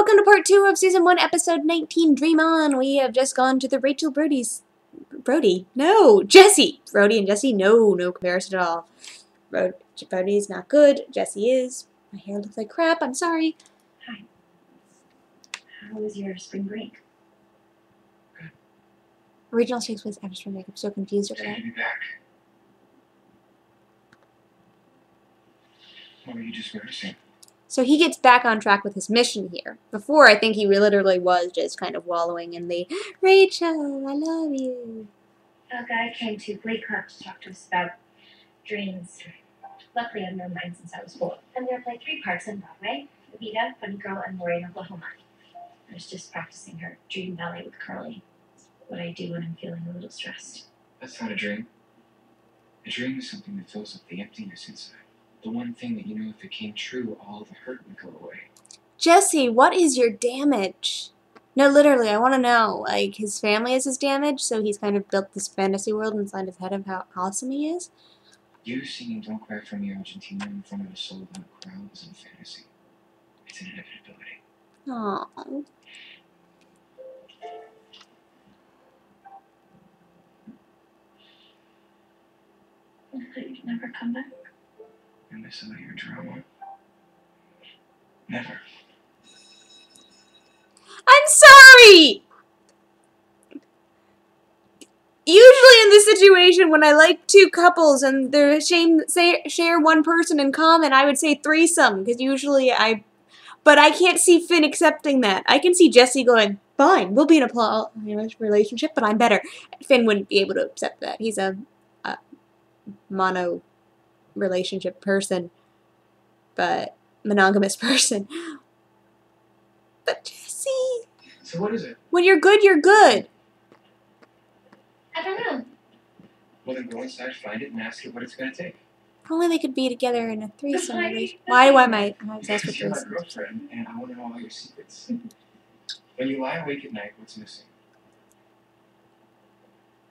welcome to part 2 of Season 1, Episode 19, Dream On. We have just gone to the Rachel Brody's... Brody? No! Jesse! Brody and Jesse? No comparison at all. Brody's not good. Jesse is. My hair looks like crap. I'm sorry. Hi. How was your spring break? Good. Original takes place after spring break. I'm so confused over Good that. to be back. What were you just noticing? So he gets back on track with his mission here. Before, I think he literally was just kind of wallowing in the, Rachel, I love you. A guy came to Glee Club to talk to us about dreams. Luckily, I've known mine since I was 4. I'm going to play 3 parts on Broadway: Evita, Funny Girl, and Lori in Oklahoma. I was just practicing her dream ballet with Curly. What I do when I'm feeling a little stressed. That's not a dream. A dream is something that fills up the emptiness inside. The one thing that you know if it came true, all the hurt would go away. Jesse, what is your damage? No, literally, I want to know. Like, his family is his damage, so he's kind of built this fantasy world inside his head of how awesome he is. You singing Don't Cry For Me Argentina in front of a sold-out crowd isn't fantasy. It's an inevitability. Aww. I thought you'd never come back. I miss all your drama. Never. I'm sorry! Usually in this situation, when I like 2 couples and they share one person in common, I would say threesome, because usually but I can't see Finn accepting that. I can see Jesse going, fine, we'll be in a polyamorous relationship, but I'm better. Finn wouldn't be able to accept that. He's a mono relationship person, but monogamous person. But Jesse, So what is it? when you're good, you're good. I don't know. Well, then go inside, find it, and ask it what it's going to take. If only they could be together in a threesome Why- relationship. Why am I obsessed with Because you're my threesomes? girlfriend, and I want to know all your secrets. When you lie awake at night, what's missing?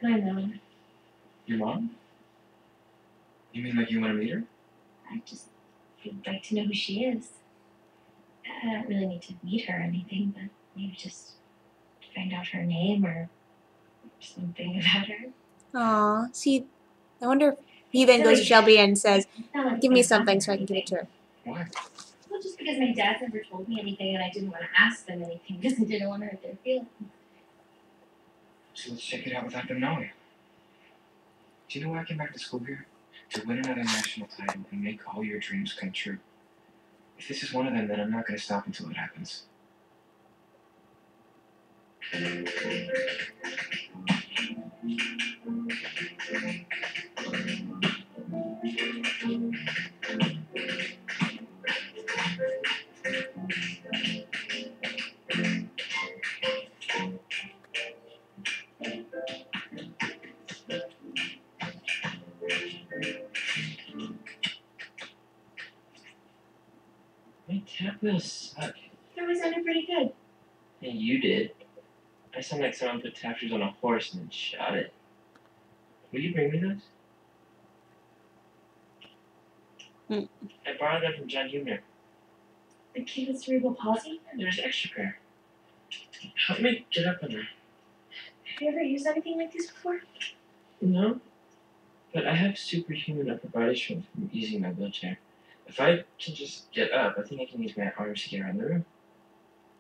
I know. Your mom? You mean like you want to meet her? I just would like to know who she is. I don't really need to meet her or anything, but maybe just find out her name or something about her. Aw, see, I wonder if he then goes to Shelby and says, Not like give me it's gonna something happen so I or can give it to her. Why? Well, just because my dad's never told me anything and I didn't want to ask them anything because I didn't want to hurt their feelings. So let's check it out without them knowing. Do you know why I came back to school here? To win another national title and make all your dreams come true. If this is one of them, then I'm not going to stop until it happens. My tap wheels suck. It always sounded pretty good. Yeah, you did. I sound like someone put tafters on a horse and then shot it. Will you bring me those? I borrowed them from John Humner. The kid with cerebral palsy? There's extra pair. Help me get up on that. Have you ever used anything like this before? No. But I have superhuman upper body strength from using my wheelchair. If I can just get up, I think I can use my arms to get around the room.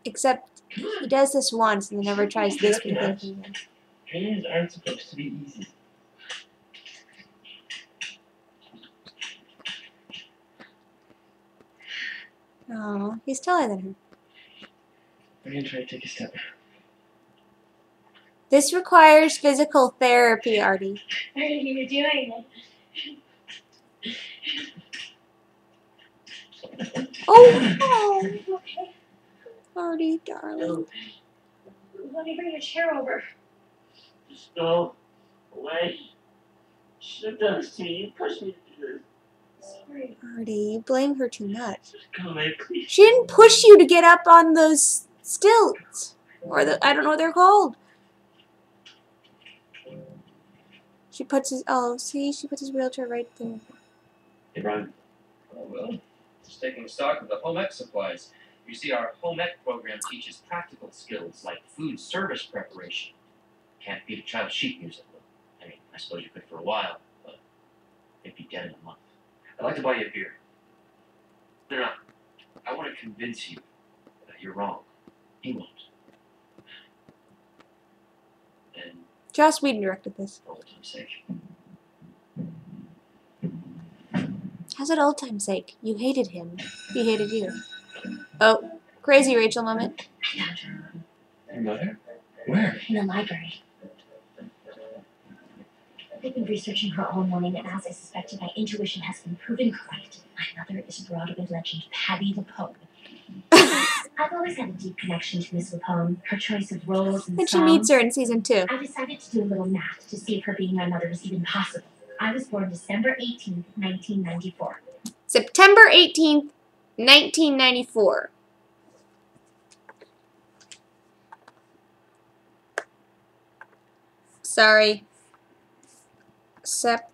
Except Come he on. does this once and then never tries this Get up, because Dreams aren't supposed to be easy. Aw, he's taller than her. I'm gonna try to take a step. This requires physical therapy, Artie. What are you doing? Oh, Okay. Artie, darling. No, Let me bring your chair over. just go away. You should have done this to me. You pushed me to do Sorry. Artie, you blame her too much. this. Just go away, please. She didn't push you to get up on those stilts. Or I don't know what they're called. She puts his, she puts his wheelchair right there. Hey, Brian. Oh, well, just taking stock of the home ec supplies. You see, our home ec program teaches practical skills like food service preparation. Can't beat a child's sheet music. I mean, I suppose you could for a while, but it'd be dead in a month. I'd like to buy you a beer. No, I want to convince you that you're wrong. He won't. And Joss Whedon directed this. for old time's sake. How's it old time's sake? You hated him. He hated you. Oh, crazy Rachel moment. I found her Your mother? Where? in the library. I've been researching her all morning, and as I suspected, my intuition has been proven correct. My mother is Broadway legend Patti LuPone. I've always had a deep connection to Miss LuPone, her choice of roles and And she songs. meets her in season 2. I decided to do a little math to see if her being my mother was even possible. I was born December 18th, 1994. September 18th, 1994. Sorry. Sep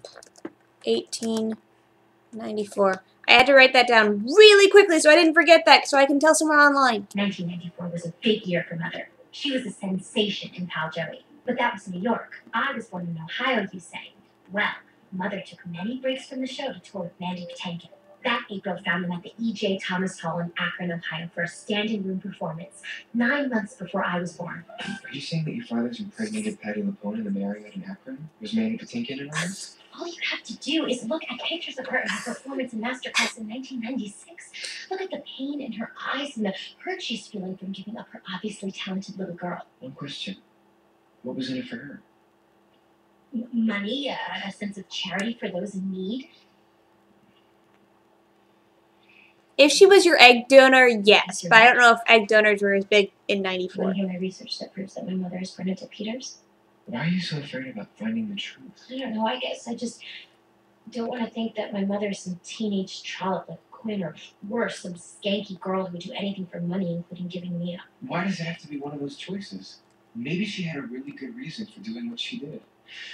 1894. I had to write that down really quickly so I didn't forget that, so I can tell someone online. 1994 was a big year for Mother. She was a sensation in Pal Joey. But that was New York. I was born in Ohio, you say. Well, Mother took many breaks from the show to tour with Mandy Patinkin. That April found them at the E.J. Thomas Hall in Akron, Ohio for a standing room performance, 9 months before I was born. Are you saying that your father's impregnated Patti LuPone in the Marriott in Akron? Was Mandy Patinkin in on this? All you have to do is look at pictures of her in her performance in Masterclass in 1996. Look at the pain in her eyes and the hurt she's feeling from giving up her obviously talented little girl. One question. What was in it for her? Money, a sense of charity for those in need. If she was your egg donor, yes. But I don't know if egg donors were as big in Want 94. to hear my research that proves that my mother is Bernadette Peters? Why are you so afraid about finding the truth? I don't know, I guess I just don't want to think that my mother is some teenage trollop like Quinn, or worse, some skanky girl who would do anything for money, including giving me up. Why does it have to be one of those choices? Maybe she had a really good reason for doing what she did.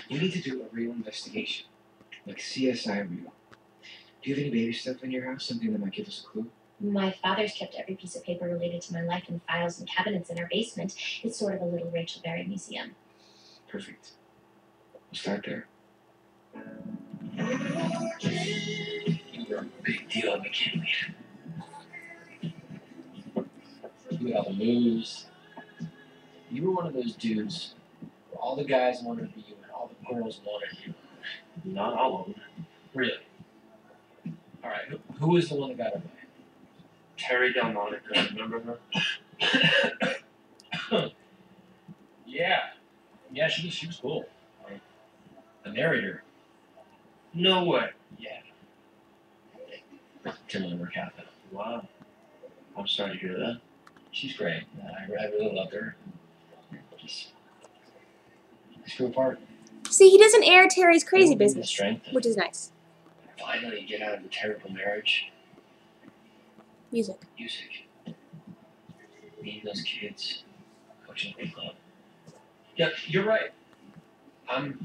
We need to do a real investigation. Like CSI Real. Do you have any baby stuff in your house? Something that might give us a clue? My father's kept every piece of paper related to my life in files and cabinets in our basement. It's sort of a little Rachel Berry museum. Perfect. We'll start there. You were a big deal at McKinley. You had all the moves. You were one of those dudes where all the guys wanted to be you and all the girls wanted you. Not all of them. Really. Alright, who was the one that got away? Terry Delmonica, remember her? Yeah, she was cool. The narrator. No way. Yeah. Didn't really work out though. Wow. I'm sorry to hear that. She's great. I really loved her. Just grew apart. See, he doesn't air Terry's crazy The business, strength. which is nice. Finally get out of the terrible marriage. Music. Music. Meeting those kids. Coaching the club. Yeah, you're right. I'm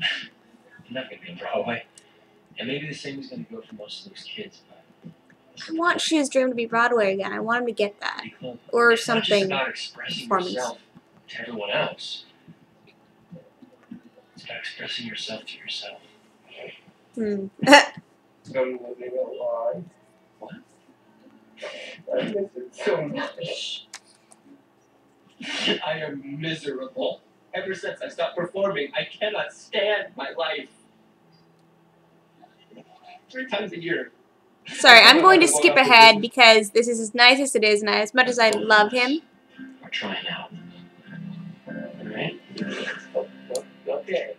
not gonna be on Broadway. And maybe the same is gonna go for most of those kids, but I want Shoe's Dream to be Broadway again. I want him to get that. the club. Or It's not just something. about expressing performance. yourself to everyone else. It's about expressing yourself to yourself. Hmm. I'm living a lie. What? I miss it so much. I am miserable. Ever since I stopped performing, I cannot stand my life. 3 times a year. Sorry, I'm going to skip ahead because this is as nice as it is, and as much as I love him. We're trying out. Alright? Okay.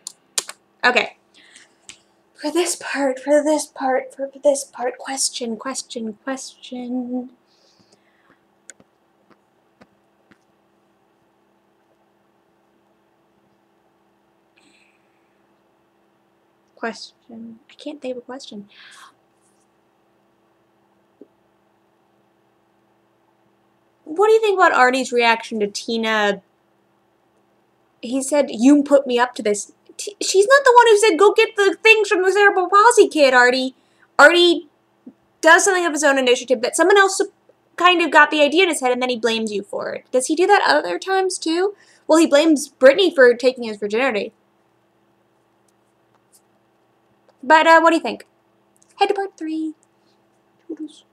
Okay. For this part, question. Question. I can't think of a question. What do you think about Artie's reaction to Tina? He said, "You put me up to this." She's not the one who said, "Go get the things from the cerebral palsy kid," Artie. Artie does something of his own initiative that someone else kind of got the idea in his head and then he blames you for it. Does he do that other times too? Well, he blames Brittany for taking his virginity. But what do you think? Head to part 3. Toodles.